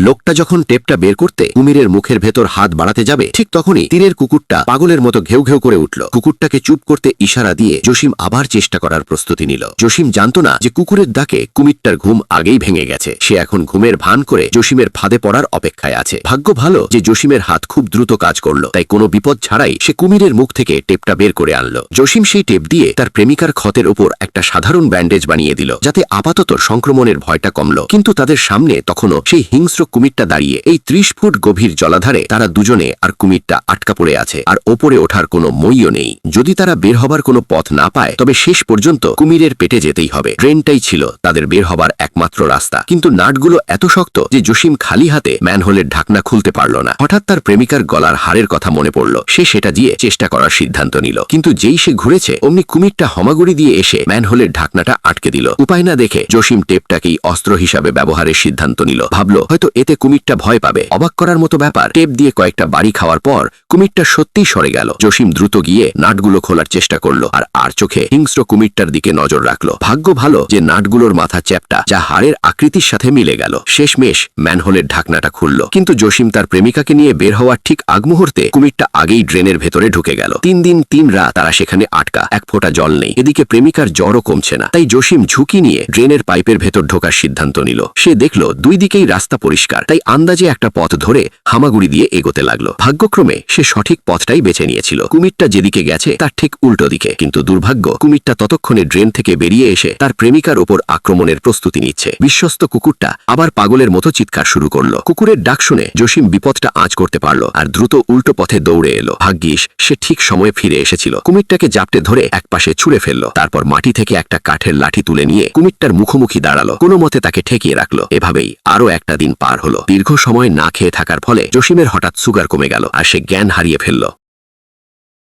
লোকটা যখন টেপটা বের করতে কুমিরের মুখের ভেতর হাত বাড়াতে যাবে, ঠিক তখনই তীরের কুকুরটা পাগলের মতো ঘেউ ঘেউ করে উঠল। কুকুরটাকে চুপ করতে ইশারা দিয়ে জসিম আবার চেষ্টা করার প্রস্তুতি নিল। জসিম জানত না যে কুকুরের ডাকে কুমিরটার ঘুম আগেই ভেঙে গেছে। সে এখন ঘুমের ভান করে জসিমের ফাঁদে পড়ার অপেক্ষায় আছে। ভাগ্য ভালো যে জসিমের হাত খুব দ্রুত কাজ করলো, তাই কোনো বিপদ ছাড়াই সে কুমিরের মুখ থেকে টেপটা বের করে আনলো। জসিম সেই টেপ দিয়ে তার প্রেমিকার ক্ষতের ওপর একটা সাধারণ ব্যান্ডেজ বানিয়ে দিল, যাতে আপাতত সংক্রমণের ভয়টা কমল। কিন্তু তাদের সামনে তখনও সেই হিংস্র কুমিরটা দাঁড়িয়ে। এই 30 ফুট গভীর জলাধারে তারা দুজনে আর কুমিরটা আটকা পড়ে আছে, আর ওপরে ওঠার কোনো মইও নেই। যদি তারা বের হবার কোনো পথ না পায়, তবে শেষ পর্যন্ত কুমিরের পেটে যেতেই হবে। ট্রেনটাই ছিল তাদের বের হবার একমাত্র রাস্তা। কিন্তু নাটগুলো এত শক্ত যে জসিম খালি হাতে ম্যানহোলের ঢাকনা খুলতে পারল না। হঠাৎ তার প্রেমিকার গলার হাড়ের কথা মনে পড়ল। সে সেটা দিয়ে চেষ্টা করার সিদ্ধান্ত নিল, কিন্তু যেই সে ঘুরেছে অমনি কুমিরটা হমাগুড়ি দিয়ে এসে ম্যানহোলের ঢাকনাটা আটকে দিল। উপায় না দেখে জসিম টেপটাকেই অস্ত্র হিসাবে ব্যবহারের সিদ্ধান্ত নিল। ভাবল হয়তো এতে কুমিরটা ভয় পাবে। অবাক করার মতো ব্যাপার, টেপ দিয়ে কয়েকটা বাড়ি খাওয়ার পর কুমিরটা সত্যিই সরে গেল। জসিম দ্রুত গিয়ে নাটগুলো খোলার চেষ্টা করলো, আর চোখে হিংস্র কুমিরটার দিকে নজর রাখলো। ভাগ্য ভালো যে নাটগুলোর মাথা চ্যাপ্টা, যা হাড়ের আকৃতির সাথে মিলে গেল। শেষমেশ ম্যানহোলের ঢাকনাটা খুলল, কিন্তু জসিম তার প্রেমিকাকে নিয়ে বের হওয়ার ঠিক আগ মুহূর্তে কুমিরটা আগেই ড্রেনের ভেতরে ঢুকে গেল। 3 দিন 3 রাত তারা সেখানে আটকা, এক ফোঁটা জল নেই। এদিকে প্রেমিকার জ্বরও কমছে না, তাই জসিম ঝুঁকি নিয়ে ড্রেনের পাইপের ভেতর ঢোকার সিদ্ধান্ত নিল। সে দেখল দুই দিকেই রাস্তা পরিষ্কার, তাই আন্দাজে একটা পথ ধরে হামাগুড়ি দিয়ে এগোতে লাগলো। ভাগ্যক্রমে সে সঠিক পথটাই বেছে নিয়েছিল। কুমিরটা যেদিকে গেছে তার ঠিক উল্টো দিকে। কিন্তু দুর্ভাগ্য, কুমিরটা ততক্ষণে ড্রেন থেকে বেরিয়ে এসে তার প্রেমিকার ওপর আক্রমণের প্রস্তুতি নিচ্ছে। বিশ্বস্ত কুকুরটা আবার পাগলের মতো চিৎকার শুরু করলো। কুকুরের ডাক শুনে জসিম বিপদটা আঁচ করতে পারল, আর দ্রুত উল্টো পথে দৌড়ে এলো। ভাগ্যিস সে ঠিক সময়ে ফিরে এসেছিল। কুমিরটাকে জাপটে ধরে একপাশে ছুঁড়ে ফেললো। তারপর মাটি থেকে একটা কাঠের লাঠি তুলে নিয়ে কুমিরটার মুখোমুখি দাঁড়ালো। কোনো মতে তাকে ঠেকিয়ে রাখলো। এভাবেই আরো একটা দিন পার হলো। দীর্ঘ সময় না খেয়ে থাকার ফলে জসিমের হঠাৎ সুগার কমে গেল, আর সে জ্ঞান হারিয়ে ফেলল।